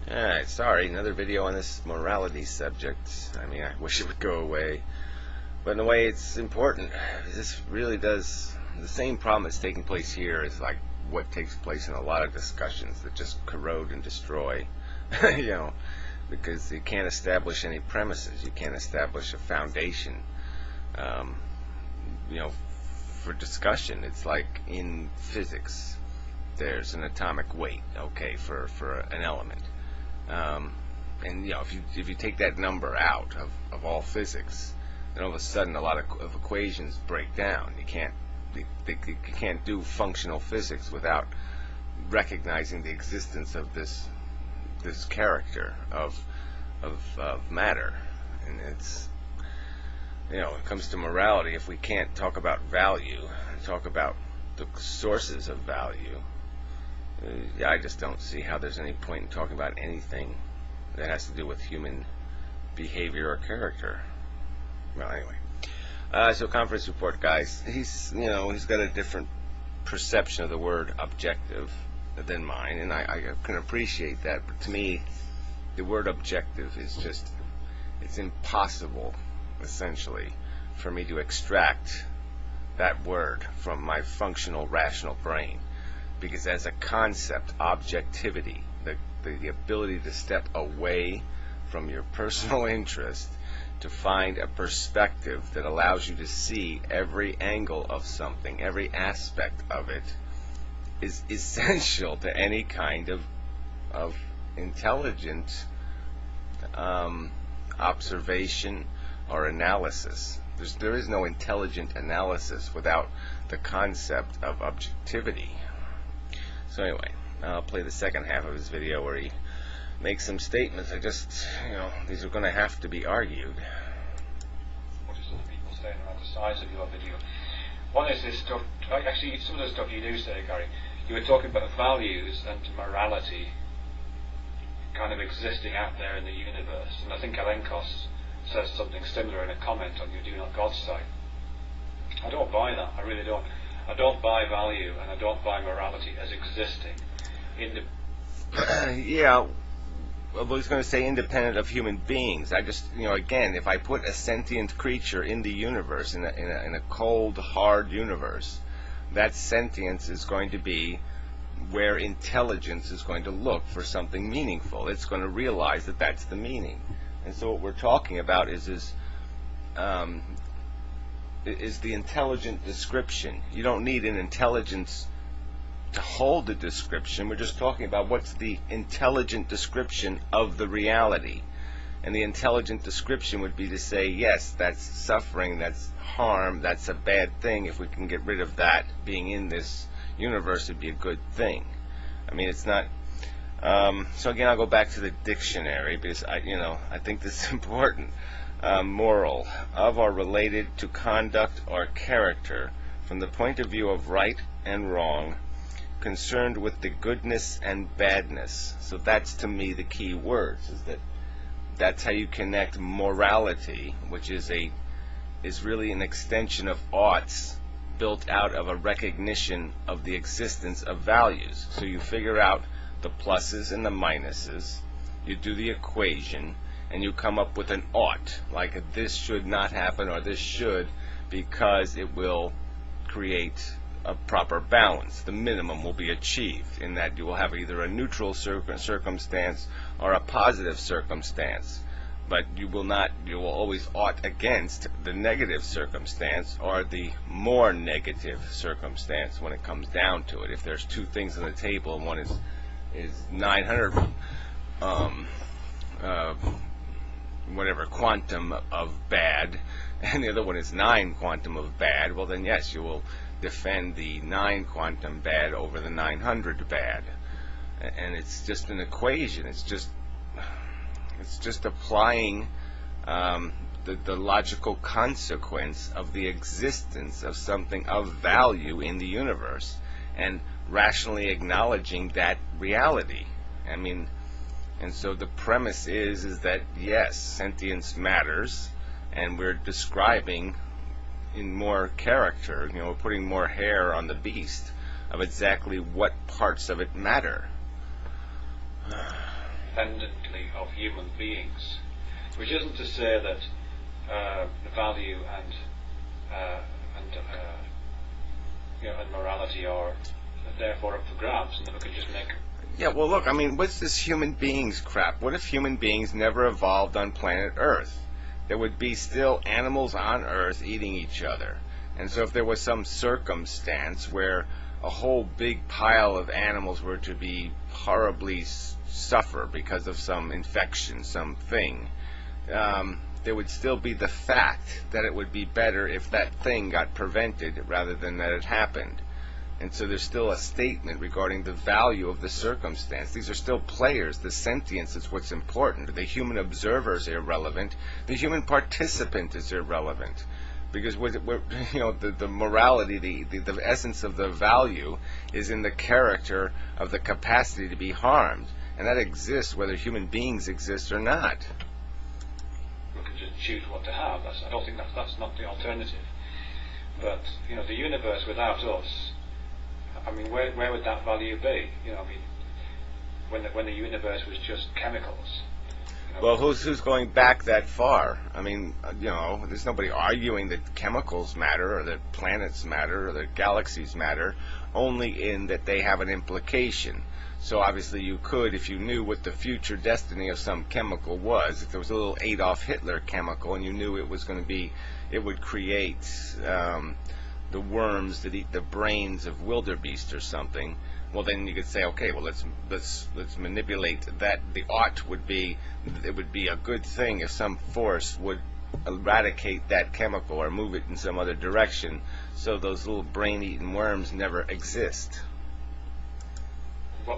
Alright, sorry, another video on this morality subject. I mean, I wish it would go away. But in a way, it's important. This really does, the same problem that's taking place here is like what takes place in a lot of discussions that just corrode and destroy, because you can't establish any premises. You can't establish a foundation, for discussion. It's like in physics. There's an atomic weight, okay, for an element. And if you take that number out of all physics, then all of a sudden a lot of equations break down. You can't do functional physics without recognizing the existence of this character of matter. And it's, when it comes to morality, if we can't talk about value and talk about the sources of value, I just don't see how there's any point in talking about anything that has to do with human behavior or character. Well, anyway, so conference report, guys. He's got a different perception of the word objective than mine, and I can appreciate that. But to me, the word objective is just, it's impossible, essentially, for me to extract that word from my functional, rational brain. Because as a concept, objectivity, the ability to step away from your personal interest to find a perspective that allows you to see every angle of something, every aspect of it, is essential to any kind of intelligent observation or analysis. There is no intelligent analysis without the concept of objectivity. So anyway, I'll play the second half of his video where he makes some statements. These are going to have to be argued. What is other people saying around the size of your video? One is this stuff, actually some of the stuff you do say, Gary, you were talking about values and morality kind of existing out there in the universe, and I think Alenkos says something similar in a comment on your DoNotGod site. I don't buy that, I really don't. I don't buy value and I don't buy morality as existing in the... Yeah, I was going to say independent of human beings. I just, again, if I put a sentient creature in the universe, in a cold, hard universe, that sentience is going to be where intelligence is going to look for something meaningful. It's going to realize that that's the meaning. And so what we're talking about is the intelligent description. You don't need an intelligence to hold the description. We're just talking about what's the intelligent description of the reality. And the intelligent description would be to say, yes, that's suffering, that's harm, that's a bad thing. If we can get rid of that being in this universe, it'd be a good thing. I mean, it's not... so again, I'll go back to the dictionary because I think this is important. Moral, of or related to conduct or character from the point of view of right and wrong, concerned with the goodness and badness. So that's, to me, the key words, that's how you connect morality, which is really an extension of oughts built out of a recognition of the existence of values. So you figure out the pluses and the minuses, you do the equation, and you come up with an ought, like this should not happen or this should, because it will create a proper balance. The minimum will be achieved in that you will have either a neutral circumstance or a positive circumstance. But you will always ought against the negative circumstance or the more negative circumstance when it comes down to it. If there's two things on the table and one is 900 whatever quantum of bad and the other one is 9 quantum of bad, well then yes, you will defend the 9 quantum bad over the 900 bad. And it's just an equation. It's just applying the logical consequence of the existence of something of value in the universe and rationally acknowledging that reality. I mean, and so the premise is that yes, sentience matters, and we're describing in more character, we're putting more hair on the beast of exactly what parts of it matter. independently of human beings, which isn't to say that the value and morality are therefore up for grabs, and that we can just make. Yeah, well, look, I mean, what's this human beings crap? What if human beings never evolved on planet Earth? There would be still animals on Earth eating each other. And so if there was some circumstance where a whole big pile of animals were to be horribly suffer because of some infection, something, there would still be the fact that it would be better if that thing got prevented rather than that it happened. And so there's still a statement regarding the value of the circumstance. These are still players. The sentience is what's important. The human observer is irrelevant. The human participant is irrelevant. Because the morality, the essence of the value is in the character of the capacity to be harmed. And that exists whether human beings exist or not. We can just choose what to have. I don't think that's not the alternative. But, the universe without us, I mean, where would that value be? When the universe was just chemicals. Well, who's going back that far? I mean, there's nobody arguing that chemicals matter or that planets matter or that galaxies matter, only in that they have an implication. So obviously you could, if you knew what the future destiny of some chemical was, if there was a little Adolf Hitler chemical and you knew it was going to be, it would create the worms that eat the brains of wildebeest or something, well then you could say, okay, well let's manipulate that. The ought would be, it would be a good thing if some force would eradicate that chemical or move it in some other direction so those little brain-eaten worms never exist.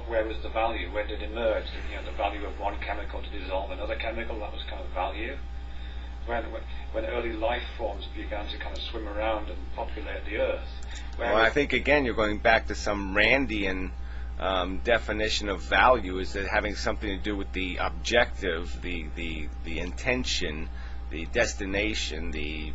Where was the value? Where did it emerge? The value of one chemical to dissolve another chemical, that was kind of value. When early life forms began to kind of swim around and populate the Earth. Well, I think again you're going back to some Randian definition of value, is that having something to do with the objective, the intention, the destination, the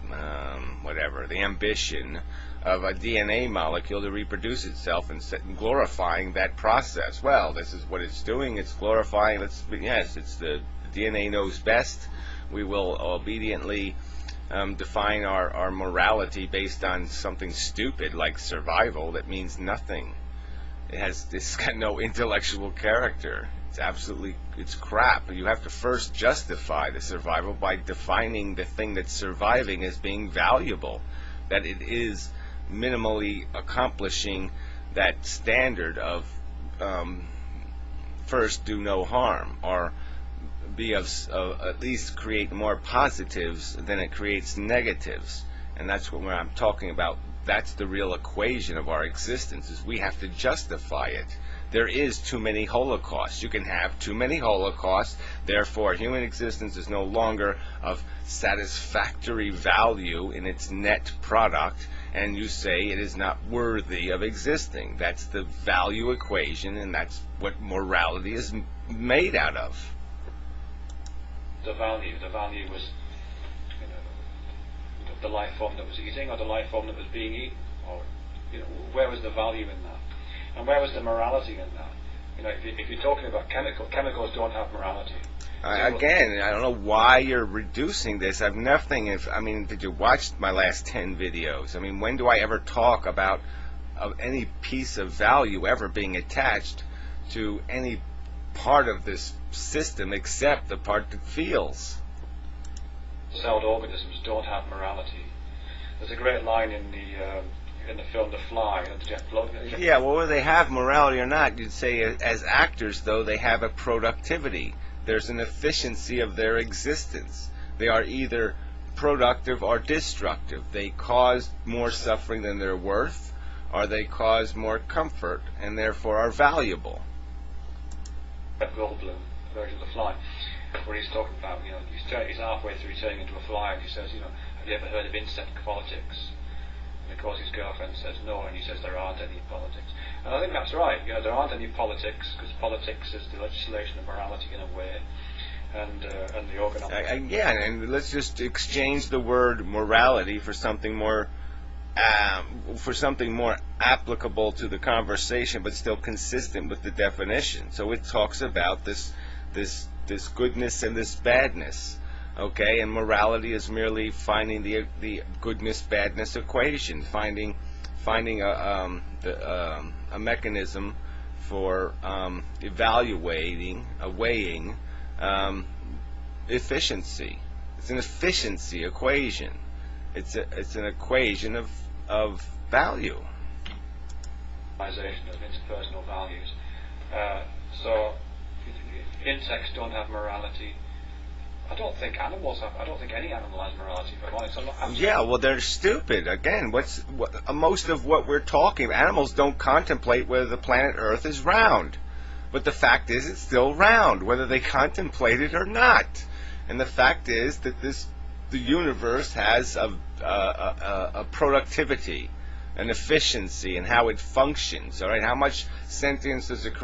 ambition of a DNA molecule to reproduce itself and glorifying that process. Well, this is what it's doing. It's glorifying. It's the DNA knows best. We will obediently define our morality based on something stupid like survival that means nothing. It's got no intellectual character. It's crap. You have to first justify the survival by defining the thing that's surviving as being valuable, that it is minimally accomplishing that standard of first do no harm, or be of at least create more positives than it creates negatives. And that's what I'm talking about. That's the real equation of our existence, is we have to justify it. There is too many holocausts. You can have too many holocausts, therefore human existence is no longer of satisfactory value in its net product, and you say it is not worthy of existing. That's the value equation, and that's what morality is made out of. The value was the life form that was eating, or the life form that was being eaten, or where was the value in that, and where was the morality in that? If you're talking about chemicals don't have morality. Again, I don't know why you're reducing this. I've nothing. Did you watch my last 10 videos? I mean, when do I ever talk about any piece of value ever being attached to any part of this system except the part that feels? Celled organisms don't have morality. There's a great line in the film The Fly, the Jeff Blood. Yeah, well, whether they have morality or not, you'd say as actors, though, they have a productivity. There's an efficiency of their existence. They are either productive or destructive. They cause more suffering than they're worth, or they cause more comfort and therefore are valuable. Goldblum version of The Fly, where he's talking about, he's halfway through turning into a fly, and he says, have you ever heard of insect politics? And of course his girlfriend says no, and he says there aren't any politics. And I think that's right. There aren't any politics, because politics is the legislation of morality in a way, and the organization. Yeah, and let's just exchange the word morality for something more applicable to the conversation, but still consistent with the definition. So it talks about this this goodness and this badness. Okay, and morality is merely finding the goodness badness equation, finding a mechanism for evaluating, weighing efficiency. It's an efficiency equation. It's an equation of value. Of interpersonal values. So insects don't have morality. I don't think animals have. I don't think any animal has morality. If I'm honest, yeah, well, they're stupid. Again, most of what we're talking, animals don't contemplate whether the planet Earth is round, but the fact is, it's still round, whether they contemplate it or not. And the fact is that the universe has a productivity, an efficiency, and how it functions. All right, how much sentience does it create?